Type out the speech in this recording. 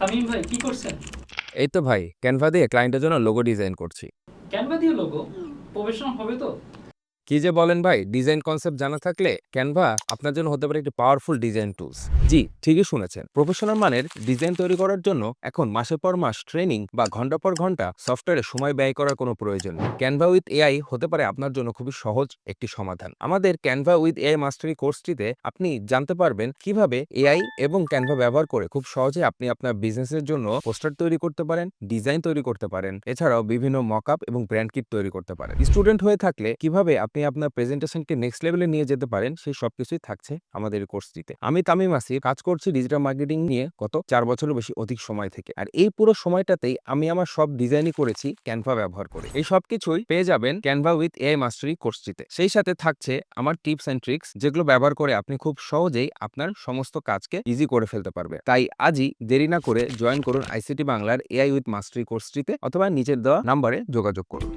তামিম ভাই কি করছেন? এই তো ভাই, ক্যানভা দিয়ে ক্লায়েন্টের জন্য লোগো ডিজাইন করছি। ক্যানভা দিয়ে লোগো? প্রফেশনাল হবে তো? কি যে বলেন ভাই, ডিজাইন কনসেপ্ট জানা থাকলে ক্যানভা আপনার জন্য হতে পারে একটি পাওয়ারফুল ডিজাইন টুলস। জি, ঠিকই শুনেছেন। প্রফেশনাল মানের ডিজাইন তৈরি করার জন্য এখন মাসের পর মাস ট্রেনিং বা ঘন্টা পর ঘন্টা সফটওয়্যারে সময় ব্যয় করার কোনো প্রয়োজন নেই। ক্যানভা উইথ এআই হতে পারে আপনার জন্য খুবই সহজ একটি সমাধান। আমাদের ক্যানভা উইথ এআই মাস্টারি কোর্সটিতে আপনি জানতে পারবেন কিভাবে এআই এবং ক্যানভা ব্যবহার করে খুব সহজে আপনি আপনার বিজনেসের জন্য পোস্টার তৈরি করতে পারেন, ডিজাইন তৈরি করতে পারেন, এছাড়াও বিভিন্ন মকআপ এবং ব্র্যান্ড কিট তৈরি করতে পারেন। স্টুডেন্ট হয়ে থাকলে কিভাবে আপনি আপনার প্রেজেন্টেশনকে নেক্সট লেভেলে নিয়ে যেতে পারেন, সেই সবকিছুই থাকছে আমাদের এই কোর্সটিতে। আমি তামিম আসিফ, কাজ করছি ডিজিটাল মার্কেটিং নিয়ে গত 4 বছরের বেশি অধিক সময় থেকে। আর এই পুরো সময়টাতেই আমি আমার সব ডিজাইনই করেছি ক্যানভা ব্যবহার করে। এই সবকিছুই পেয়ে যাবেন ক্যানভা উইথ এআই মাস্টারি কোর্সটিতে। সেই সাথে থাকছে আমার টিপস এন্ড ট্রিক্স, যেগুলো ব্যবহার করে আপনি খুব সহজেই আপনার সমস্ত কাজকে ইজি করে ফেলতে পারবে। তাই আজই দেরি না করে জয়েন করুন আইসিটি বাংলার এআই উইথ মাস্টারি কোর্সটিতে, অথবা নিচের দেওয়া নাম্বারে যোগাযোগ করুন।